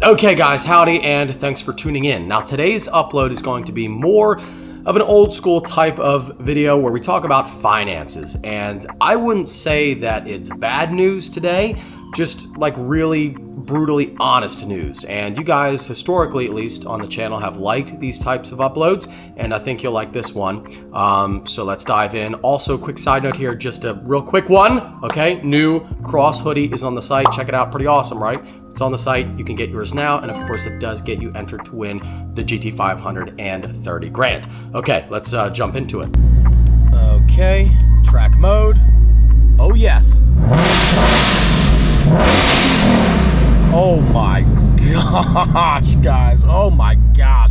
Okay guys, howdy and thanks for tuning in. Now today's upload is going to be more of an old school type of video where we talk about finances, and I wouldn't say that it's bad news today, just like really brutally honest news. And you guys, historically at least on the channel, have liked these types of uploads, and I think you'll like this one. So let's dive in. Also, quick side note here, just a real quick one, okay? New Cross hoodie is on the site. Check it out, pretty awesome, right? It's on the site, you can get yours now, and of course it does get you entered to win the GT500 and 30 grand. Okay, let's jump into it. Okay, track mode. Oh yes. Oh my gosh, guys, oh my gosh.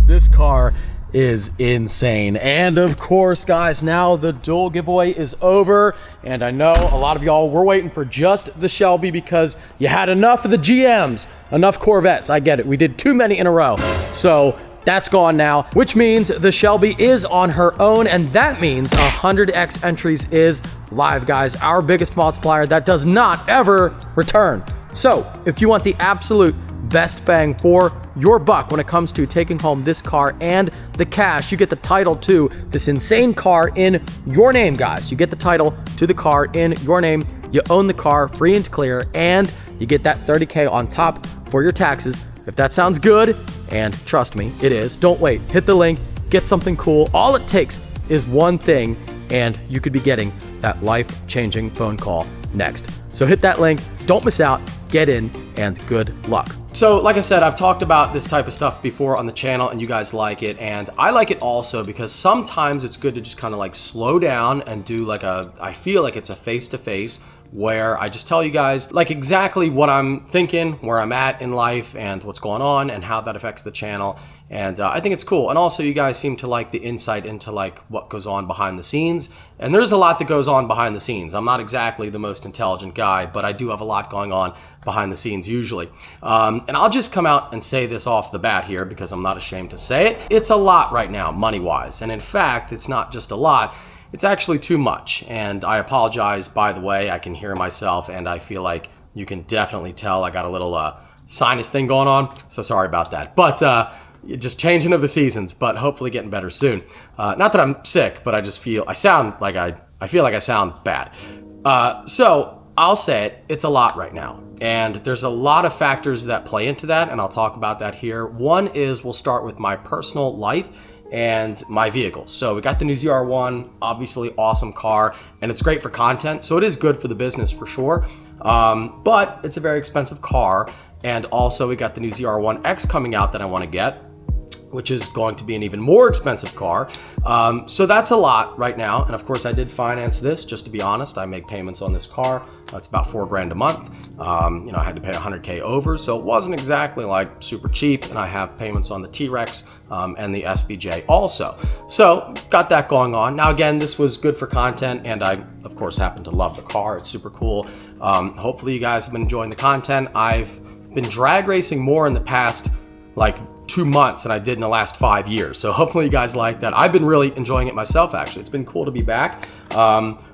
This car is insane. And of course, guys, now the dual giveaway is over, and I know a lot of y'all were waiting for just the Shelby because you had enough of the GMs, enough Corvettes. I get it, we did too many in a row, so that's gone now, which means the Shelby is on her own, and that means 100x entries is live, guys. Our biggest multiplier that does not ever return. So if you want the absolute best bang for your buck when it comes to taking home this car and the cash, you get the title to this insane car in your name, guys. You get the title to the car in your name. You own the car free and clear, and you get that 30K on top for your taxes. If that sounds good, and trust me, it is, don't wait. Hit the link, get something cool. All it takes is one thing, and you could be getting that life-changing phone call next. So hit that link, don't miss out, get in, and good luck. So like I said, I've talked about this type of stuff before on the channel, and you guys like it, and I like it also because sometimes it's good to just kind of like slow down and do like I feel like it's a face-to-face where I just tell you guys like exactly what I'm thinking, where I'm at in life, and what's going on, and how that affects the channel. And I think it's cool. And also you guys seem to like the insight into like what goes on behind the scenes. And there's a lot that goes on behind the scenes. I'm not exactly the most intelligent guy, but I do have a lot going on behind the scenes usually. And I'll just come out and say this off the bat here because I'm not ashamed to say it. It's a lot right now, money-wise. And in fact, it's not just a lot, it's actually too much. And I apologize, by the way. I can hear myself, and I feel like you can definitely tell I got a little sinus thing going on. So sorry about that. But just changing of the seasons, but hopefully getting better soon. Not that I'm sick, but I just feel I sound like I feel like I sound bad. So I'll say it, it's a lot right now. And there's a lot of factors that play into that, and I'll talk about that here. One is we'll start with my personal life and my vehicles. So we got the new ZR1, obviously awesome car, and it's great for content. So it is good for the business for sure. But it's a very expensive car. And also we got the new ZR1X coming out that I want to get, which is going to be an even more expensive car. So that's a lot right now. And of course I did finance this, just to be honest. I make payments on this car. It's about $4 grand a month. You know, I had to pay 100K over, so it wasn't exactly like super cheap. And I have payments on the T-Rex and the SVJ also. So got that going on. Now again, this was good for content, and I of course happen to love the car. It's super cool. Hopefully you guys have been enjoying the content. I've been drag racing more in the past like 2 months than I did in the last 5 years. So hopefully you guys like that. I've been really enjoying it myself, actually. It's been cool to be back.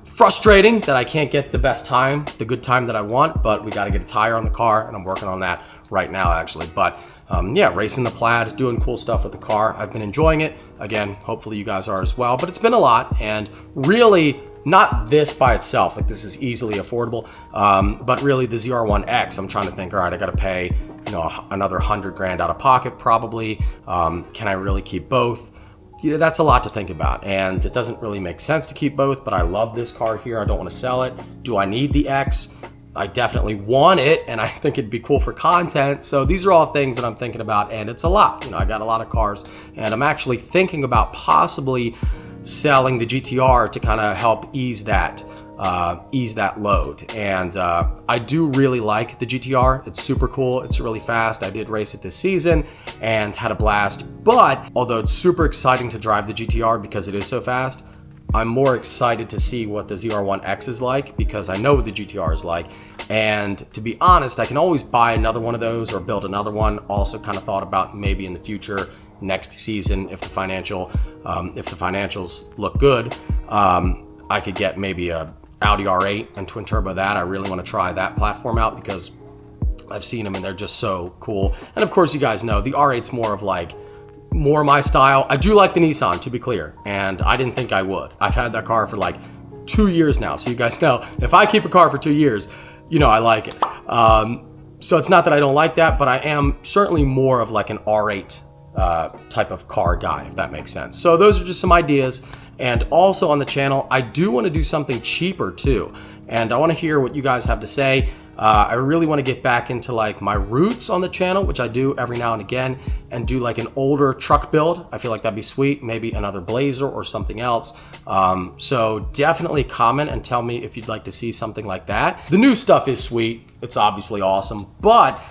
Frustrating that I can't get the best time, the good time that I want, but we got to get a tire on the car, and I'm working on that right now, actually. But yeah, racing the Plaid, doing cool stuff with the car. I've been enjoying it. Again, hopefully you guys are as well, but it's been a lot, and really not this by itself, like this is easily affordable, but really the ZR1X, I'm trying to think, all right, I got to pay, you know, another 100 grand out of pocket probably. Can I really keep both? You know, that's a lot to think about, and it doesn't really make sense to keep both, but I love this car here. I don't want to sell it. Do I need the X? I definitely want it, and I think it'd be cool for content. So these are all things that I'm thinking about, and it's a lot. You know, I got a lot of cars, and I'm actually thinking about possibly selling the GTR to kind of help ease that load. And I do really like the GTR. It's super cool. It's really fast. I did race it this season and had a blast. But although it's super exciting to drive the GTR because it is so fast, I'm more excited to see what the ZR1X is like because I know what the GTR is like. And to be honest, I can always buy another one of those or build another one. Also kind of thought about maybe in the future, next season, if the financials look good, I could get maybe a Audi R8 and twin turbo that. I really want to try that platform out because I've seen them and they're just so cool. And of course, you guys know the R8's more of like, more my style. I do like the Nissan, to be clear, and I didn't think I would. I've had that car for like 2 years now, so you guys know if I keep a car for 2 years, you know I like it. So it's not that I don't like that, but I am certainly more of like an R8 type of car guy, if that makes sense. So those are just some ideas. And also on the channel, I do want to do something cheaper too, and I want to hear what you guys have to say. I really want to get back into like my roots on the channel, which I do every now and again, and do like an older truck build. I feel like that'd be sweet. Maybe another Blazer or something else. So definitely comment and tell me if you'd like to see something like that. The new stuff is sweet. It's obviously awesome, but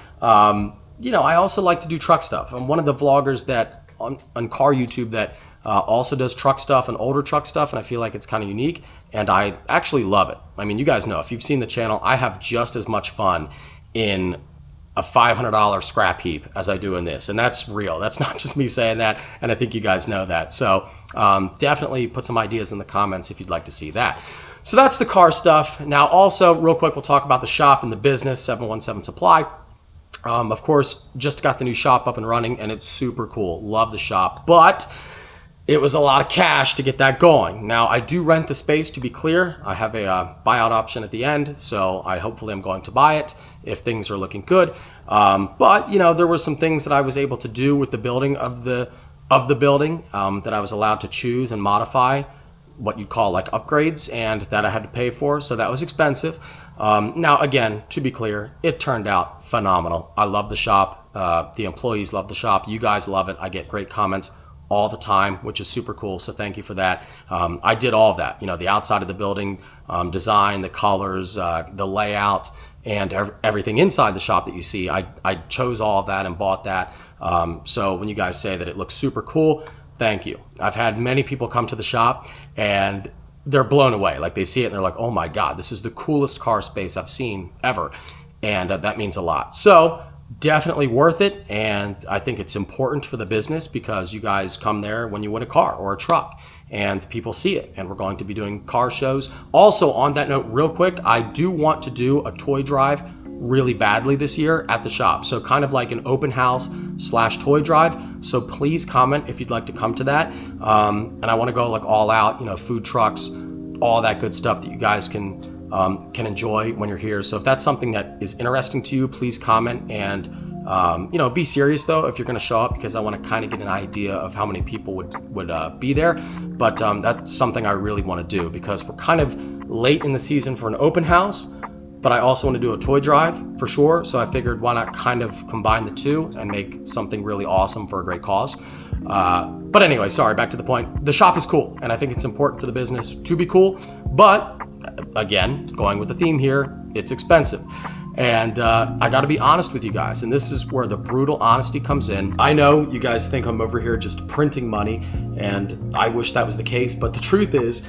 you know, I also like to do truck stuff. I'm one of the vloggers that on car YouTube that also does truck stuff and older truck stuff, and I feel like it's kind of unique, and I actually love it. I mean, you guys know, if you've seen the channel, I have just as much fun in a $500 scrap heap as I do in this, and that's real. That's not just me saying that, and I think you guys know that. So definitely put some ideas in the comments if you'd like to see that. So that's the car stuff. Now also, real quick, we'll talk about the shop and the business, 717 Supply. Of course, just got the new shop up and running, and it's super cool. Love the shop, but it was a lot of cash to get that going. Now, I do rent the space, to be clear. I have a buyout option at the end, so hopefully I'm going to buy it if things are looking good. But, you know, there were some things that I was able to do with the building of the building that I was allowed to choose and modify, what you'd call like upgrades, and that I had to pay for, so that was expensive. Now, again, to be clear, it turned out phenomenal. I love the shop. The employees love the shop. You guys love it. I get great comments all the time, which is super cool, so thank you for that. I did all of that, you know, the outside of the building, design, the colors, the layout, and everything inside the shop that you see. I chose all of that and bought that. So when you guys say that it looks super cool, thank you. I've had many people come to the shop and they're blown away. Like, they see it and they're like, oh my God, this is the coolest car space I've seen ever. And that means a lot. So definitely worth it, and I think it's important for the business because you guys come there when you win a car or a truck, and people see it, and we're going to be doing car shows. Also, on that note, real quick, I do want to do a toy drive really badly this year at the shop, so kind of like an open house / toy drive. So please comment if you'd like to come to that, and I want to go like all out, you know, food trucks, all that good stuff that you guys can enjoy when you're here. So if that's something that is interesting to you, please comment, and you know, be serious though if you're going to show up, because I want to kind of get an idea of how many people would be there. But that's something I really want to do because we're kind of late in the season for an open house, but I also want to do a toy drive for sure. So I figured, why not kind of combine the two and make something really awesome for a great cause. But anyway, sorry, back to the point. The shop is cool, and I think it's important for the business to be cool, but again, going with the theme here, it's expensive. And I gotta be honest with you guys, and this is where the brutal honesty comes in. I know you guys think I'm over here just printing money, and I wish that was the case, but the truth is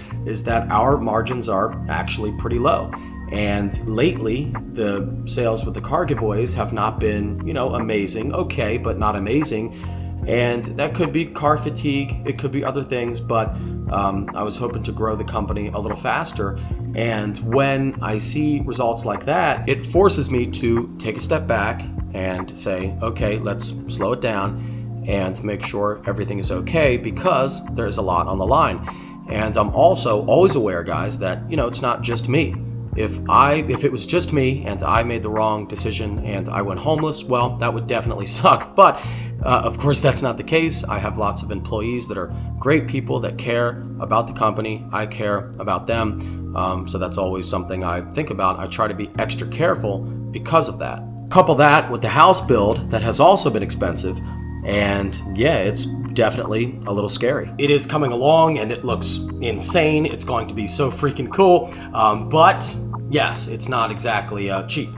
that our margins are actually pretty low. And lately, the sales with the car giveaways have not been, you know, amazing. Okay, but not amazing. And that could be car fatigue, it could be other things, but I was hoping to grow the company a little faster. And when I see results like that, it forces me to take a step back and say, okay, let's slow it down and make sure everything is okay, because there's a lot on the line. And I'm also always aware, guys, that, you know, it's not just me. If it was just me and I made the wrong decision and I went homeless, well, that would definitely suck. But of course, that's not the case. I have lots of employees that are great people that care about the company. I care about them. So that's always something I think about. I try to be extra careful because of that. Couple that with the house build that has also been expensive. And yeah, it's definitely a little scary. It is coming along and it looks insane. It's going to be so freaking cool. But yes, it's not exactly cheap.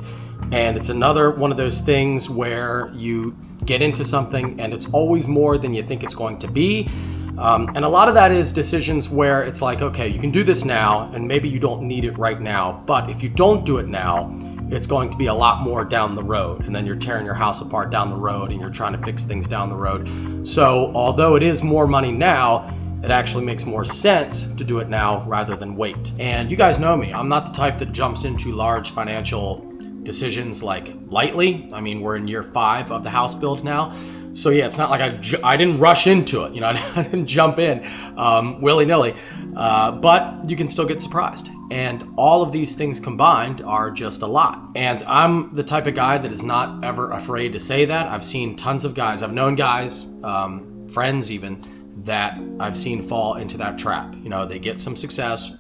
And it's another one of those things where you get into something and it's always more than you think it's going to be. And a lot of that is decisions where it's like, okay, you can do this now and maybe you don't need it right now. But if you don't do it now, it's going to be a lot more down the road, and then you're tearing your house apart down the road and you're trying to fix things down the road. So although it is more money now, it actually makes more sense to do it now rather than wait. And you guys know me, I'm not the type that jumps into large financial decisions like lightly. I mean, we're in year 5 of the house build now. So yeah, it's not like I didn't rush into it. You know, I didn't jump in willy-nilly, but you can still get surprised. And all of these things combined are just a lot. And I'm the type of guy that is not ever afraid to say that. I've seen tons of guys, I've known guys, friends even, that I've seen fall into that trap. You know, they get some success,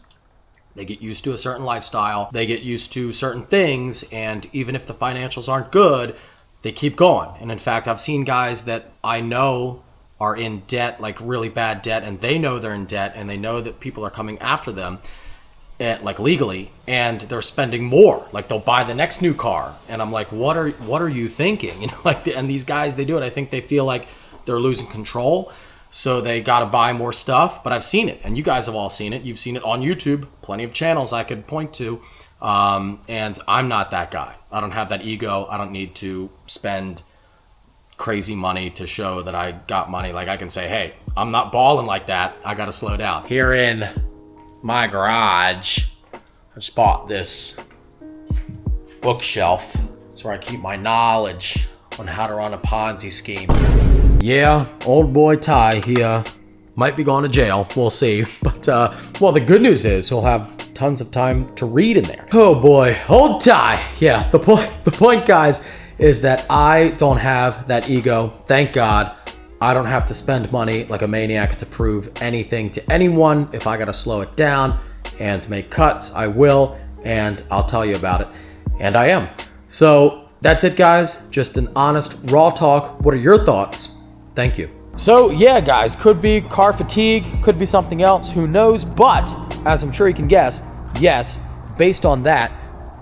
they get used to a certain lifestyle, they get used to certain things, and even if the financials aren't good, they keep going. And in fact, I've seen guys that I know are in debt, like really bad debt, and they know they're in debt, and they know that people are coming after them, like legally, and they're spending more. Like they'll buy the next new car, and I'm like, what are you thinking? You know, like, and these guys, they do it. I think they feel like they're losing control, so they got to buy more stuff. But I've seen it, and you guys have all seen it. You've seen it on YouTube, plenty of channels I could point to. And I'm not that guy. I don't have that ego. I don't need to spend crazy money to show that I got money. Like I can say, hey, I'm not balling like that. I got to slow down. Here in my garage, I just bought this bookshelf. It's where I keep my knowledge on how to run a Ponzi scheme. Yeah, old boy Ty, he might be going to jail. We'll see. But well, the good news is he'll have tons of time to read in there. Oh boy, old Ty. Yeah, the point, guys, is that I don't have that ego. Thank God. I don't have to spend money like a maniac to prove anything to anyone. If I gotta slow it down and make cuts, I will, and I'll tell you about it. And I am. So that's it, guys. Just an honest, raw talk. What are your thoughts? Thank you. So yeah, guys, could be car fatigue, could be something else, who knows? But as I'm sure you can guess, yes, based on that,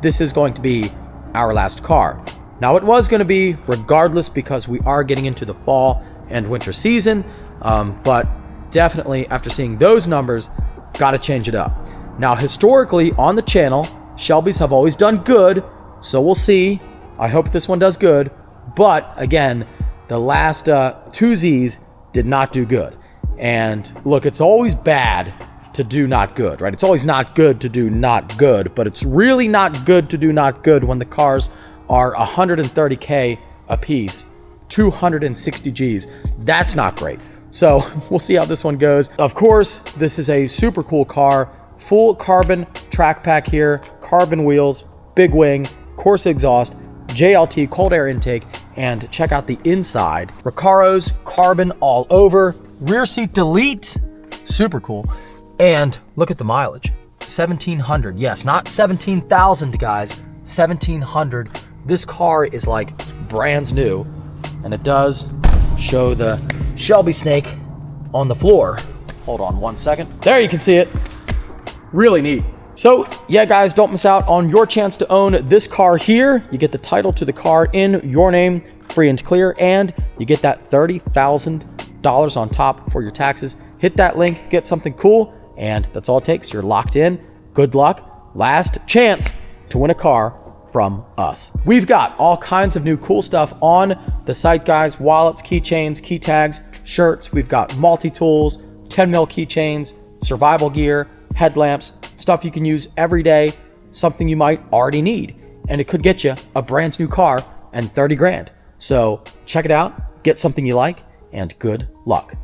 this is going to be our last car. Now, it was going to be regardless because we are getting into the fall and winter season, but definitely after seeing those numbers, got to change it up. Now, historically on the channel, Shelbys have always done good, so we'll see. I hope this one does good, but again, the last 2Zs did not do good. And look, it's always bad to do not good, right? It's always not good to do not good, but it's really not good to do not good when the cars are 130K a piece, 260 Gs. That's not great. So we'll see how this one goes. Of course, this is a super cool car, full carbon track pack here, carbon wheels, big wing, Corsa exhaust, JLT cold air intake, and check out the inside. Recaro's carbon all over, rear seat delete, super cool. And look at the mileage, 1,700. Yes, not 17,000, guys, 1,700. This car is like brand new, and it does show the Shelby snake on the floor. Hold on one second. There, you can see it. Really neat. So yeah, guys, don't miss out on your chance to own this car here. You get the title to the car in your name, free and clear, and you get that $30,000 on top for your taxes. Hit that link, get something cool, and that's all it takes. You're locked in. Good luck. Last chance to win a car from us. We've got all kinds of new cool stuff on the site, guys. Wallets, keychains, key tags, shirts. We've got multi-tools, 10 mil keychains, survival gear, headlamps, stuff you can use every day, something you might already need. And it could get you a brand new car and 30 grand. So check it out, get something you like, and good luck.